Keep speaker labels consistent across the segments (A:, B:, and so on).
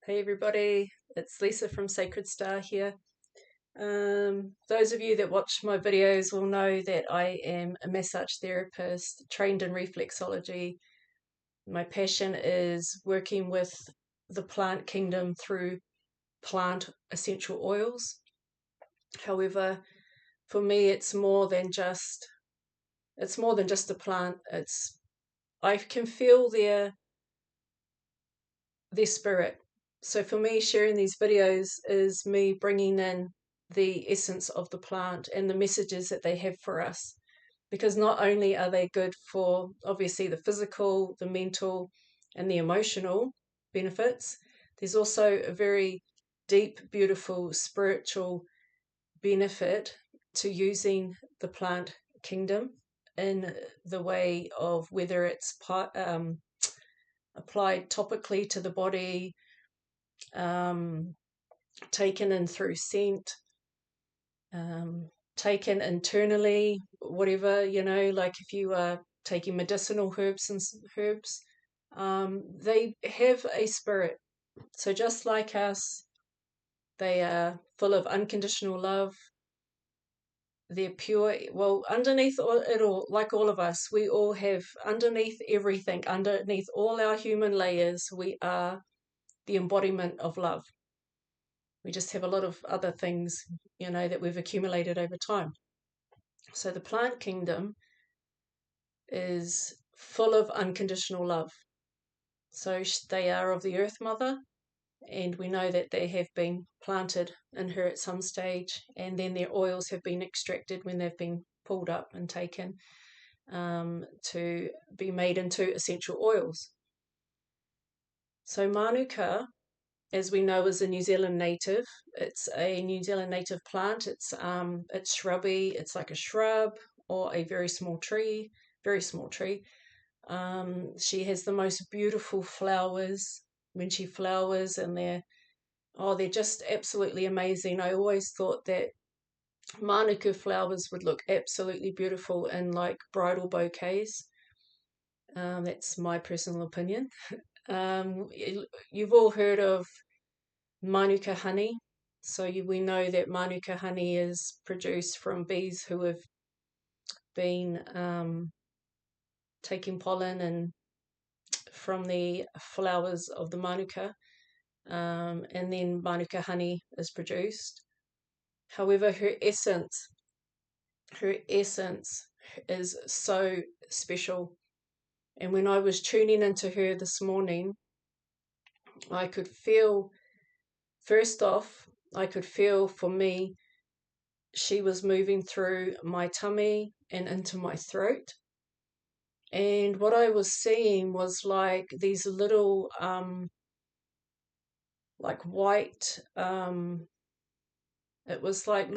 A: Hey everybody, it's Lisa from Sacred Star here. Those of you that watch my videos will know that I am a massage therapist trained in reflexology. My passion is working with the plant kingdom through plant essential oils. However, for me it's more than just a plant. I can feel their spirit. So for me, sharing these videos is me bringing in the essence of the plant and the messages that they have for us. Because not only are they good for obviously the physical, the mental, and the emotional benefits, there's also a very deep, beautiful spiritual benefit to using the plant kingdom in the way of whether it's applied topically to the body, um, taken in through scent, taken internally, whatever, like if you are taking medicinal herbs, they have a spirit. So just like us, they are full of unconditional love. They're pure. Well, underneath it all, like all of us, we all have underneath everything, underneath all our human layers, we are the embodiment of love. We just have a lot of other things, that we've accumulated over time. So the plant kingdom is full of unconditional love. So they are of the earth mother, and we know that they have been planted in her at some stage, and then their oils have been extracted when they've been pulled up and taken to be made into essential oils. So Mānuka, as we know, is a New Zealand native. It's a New Zealand native plant. It's shrubby. It's like a shrub or a very small tree. Very small tree. She has the most beautiful flowers when she flowers, and they're just absolutely amazing. I always thought that Mānuka flowers would look absolutely beautiful in like bridal bouquets. That's my personal opinion. You've all heard of Mānuka honey. So we know that Mānuka honey is produced from bees who have been taking pollen and from the flowers of the Mānuka, and then Mānuka honey is produced. However, her essence is so special. And when I was tuning into her this morning, I could feel, first off, for me, she was moving through my tummy and into my throat. And what I was seeing was like these little, like white, it was like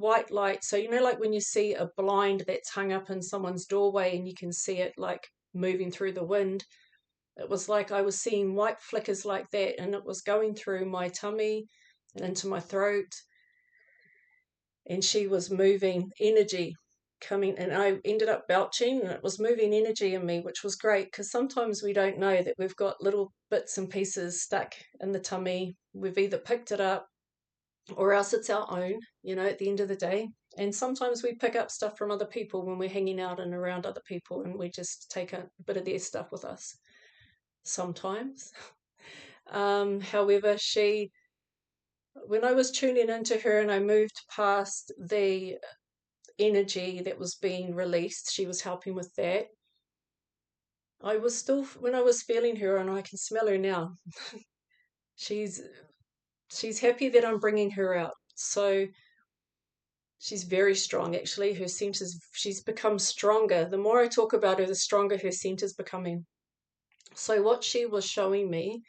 A: white light. So, like when you see a blind that's hung up in someone's doorway and you can see it like moving through the wind. It was like I was seeing white flickers like that, and it was going through my tummy and into my throat. And she was moving energy coming, and I ended up belching, and it was moving energy in me, which was great because sometimes we don't know that we've got little bits and pieces stuck in the tummy. We've either picked it up or else it's our own, at the end of the day. And sometimes we pick up stuff from other people when we're hanging out and around other people, and we just take a bit of their stuff with us sometimes. However, when I was tuning into her and I moved past the energy that was being released, she was helping with that. When I was feeling her, and I can smell her now, she's happy that I'm bringing her out. So she's very strong, actually. Her scent she's become stronger. The more I talk about her, the stronger her scent is becoming. So what she was showing me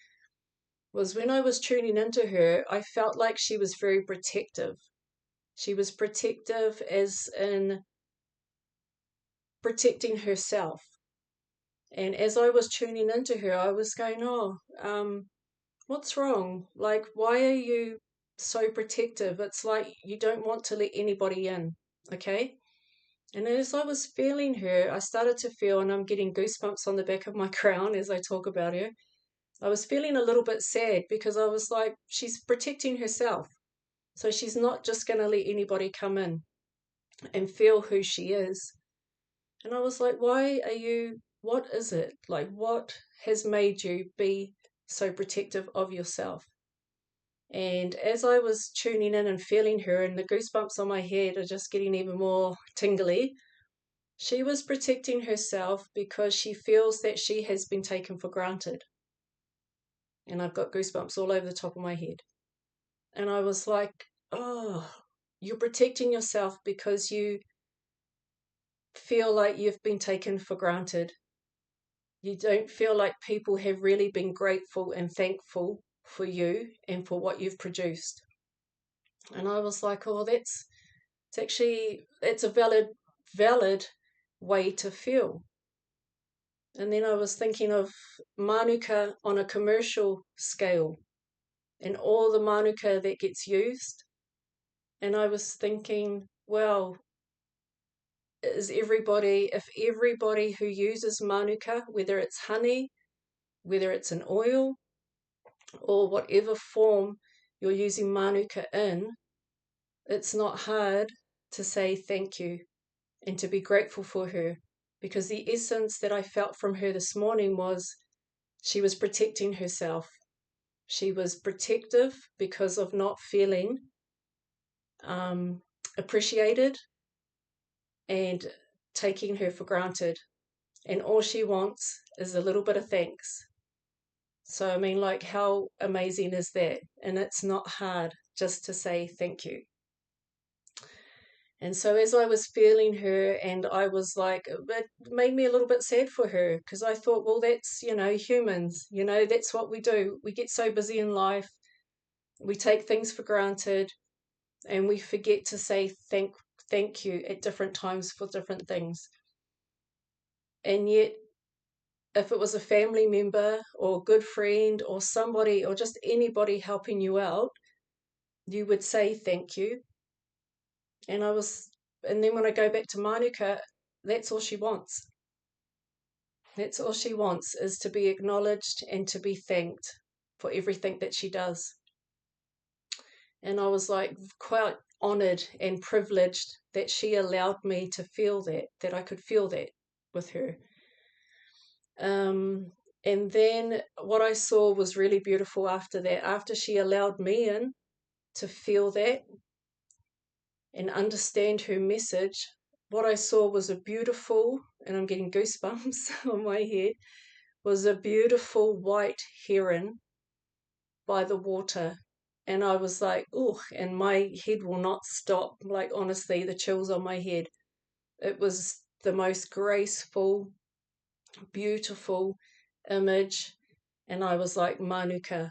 A: was when I was tuning into her, I felt like she was very protective. She was protective as in protecting herself. And as I was tuning into her, I was going, what's wrong? Like, why are you so protective? It's like you don't want to let anybody in, okay? And as I was feeling her, I started to feel, and I'm getting goosebumps on the back of my crown as I talk about her, I was feeling a little bit sad because I was like, she's protecting herself. So she's not just going to let anybody come in and feel who she is. And I was like, why are you, what is it? Like, what has made you be so protective of yourself? And as I was tuning in and feeling her, and the goosebumps on my head are just getting even more tingly, she was protecting herself because she feels that she has been taken for granted. And I've got goosebumps all over the top of my head. And I was like, oh, you're protecting yourself because you feel like you've been taken for granted. You don't feel like people have really been grateful and thankful for you and for what you've produced. And I was like, oh, it's a valid way to feel. And then I was thinking of Mānuka on a commercial scale and all the Mānuka that gets used. And I was thinking, well, if everybody who uses Mānuka, whether it's honey, whether it's an oil, or whatever form you're using Mānuka in, it's not hard to say thank you and to be grateful for her, because the essence that I felt from her this morning was she was protecting herself. She was protective because of not feeling um, appreciated and taking her for granted. And all she wants is a little bit of thanks. So, I mean, like, how amazing is that? And it's not hard just to say thank you. And so, as I was feeling her, and I was like, it made me a little bit sad for her because I thought, well, that's, humans, that's what we do. We get so busy in life, we take things for granted, and we forget to say thank you at different times for different things. And yet, if it was a family member or a good friend or somebody or just anybody helping you out, you would say thank you. And then when I go back to Mānuka, that's all she wants. That's all she wants, is to be acknowledged and to be thanked for everything that she does. And I was like quite honored and privileged that she allowed me to feel that I could feel that with her. And then what I saw was really beautiful after that. After she allowed me in to feel that and understand her message, what I saw was a beautiful, and I'm getting goosebumps on my head, was a beautiful white heron by the water. And I was like, oh, and my head will not stop. Like, honestly, the chills on my head. It was the most graceful, beautiful image. And I was like, Mānuka,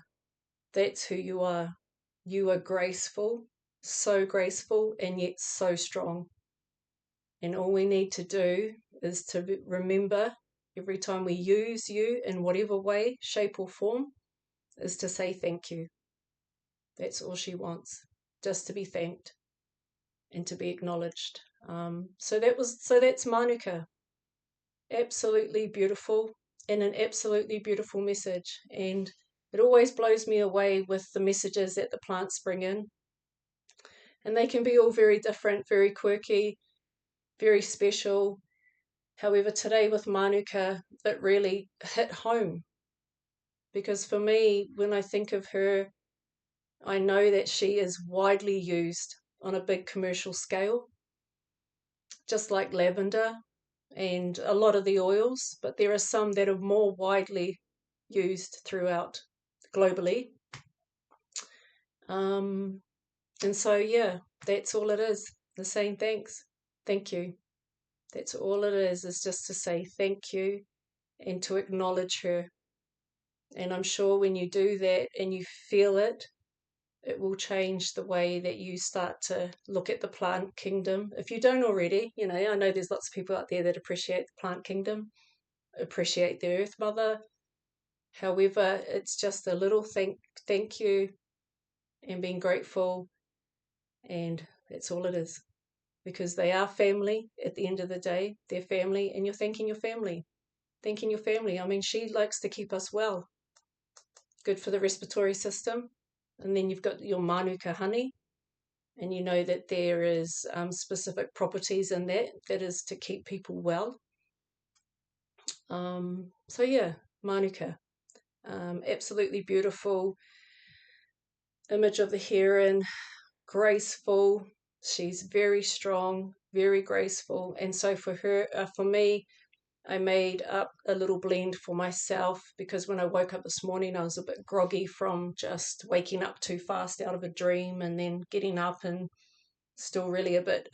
A: that's who you are. You are graceful, so graceful, and yet so strong. And all we need to do is to remember every time we use you in whatever way, shape, or form, is to say thank you. That's all she wants, just to be thanked and to be acknowledged. So that's Mānuka. Absolutely beautiful, and an absolutely beautiful message. And it always blows me away with the messages that the plants bring in. And they can be all very different, very quirky, very special. However, today with Mānuka, it really hit home. Because for me, when I think of her, I know that she is widely used on a big commercial scale, just like lavender and a lot of the oils, but there are some that are more widely used throughout globally. And so, yeah, that's all it is. The saying thanks. Thank you. That's all it is just to say thank you and to acknowledge her. And I'm sure when you do that and you feel it, it will change the way that you start to look at the plant kingdom. If you don't already, I know there's lots of people out there that appreciate the plant kingdom, appreciate the earth mother. However, it's just a little thank you and being grateful, and that's all it is. Because they are family at the end of the day. They're family, and you're thanking your family. Thanking your family. I mean, she likes to keep us well. good for the respiratory system. And then you've got your Mānuka honey, and you know that there is specific properties in that is to keep people well. So yeah, Mānuka, absolutely beautiful image of the heron, graceful. She's very strong, very graceful, and so for her, for me, I made up a little blend for myself because when I woke up this morning, I was a bit groggy from just waking up too fast out of a dream and then getting up and still really a bit,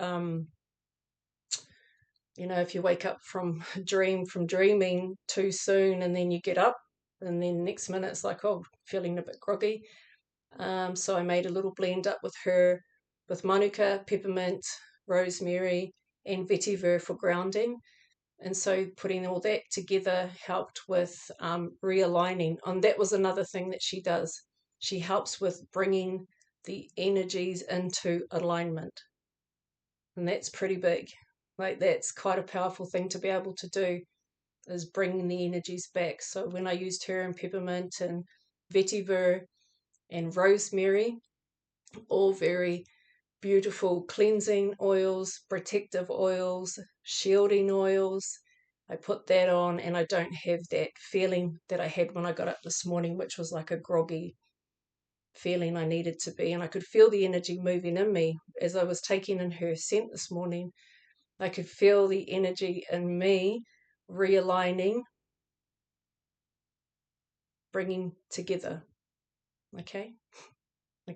A: if you wake up from dreaming too soon and then you get up and then next minute it's like, oh, feeling a bit groggy. So I made a little blend up with her, with Mānuka, peppermint, rosemary, and vetiver for grounding. And so putting all that together helped with realigning. And that was another thing that she does. She helps with bringing the energies into alignment. And that's pretty big. Like, that's quite a powerful thing to be able to do, is bringing the energies back. So when I used her and peppermint and vetiver and rosemary, all very beautiful cleansing oils, protective oils, shielding oils. I put that on and I don't have that feeling that I had when I got up this morning, which was like a groggy feeling I needed to be. And I could feel the energy moving in me as I was taking in her scent this morning. I could feel the energy in me realigning, bringing together. Okay.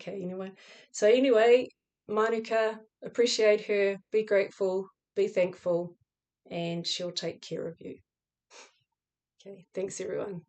A: Anyway. So anyway, Mānuka, appreciate her, be grateful, be thankful, and she'll take care of you. Okay, thanks everyone.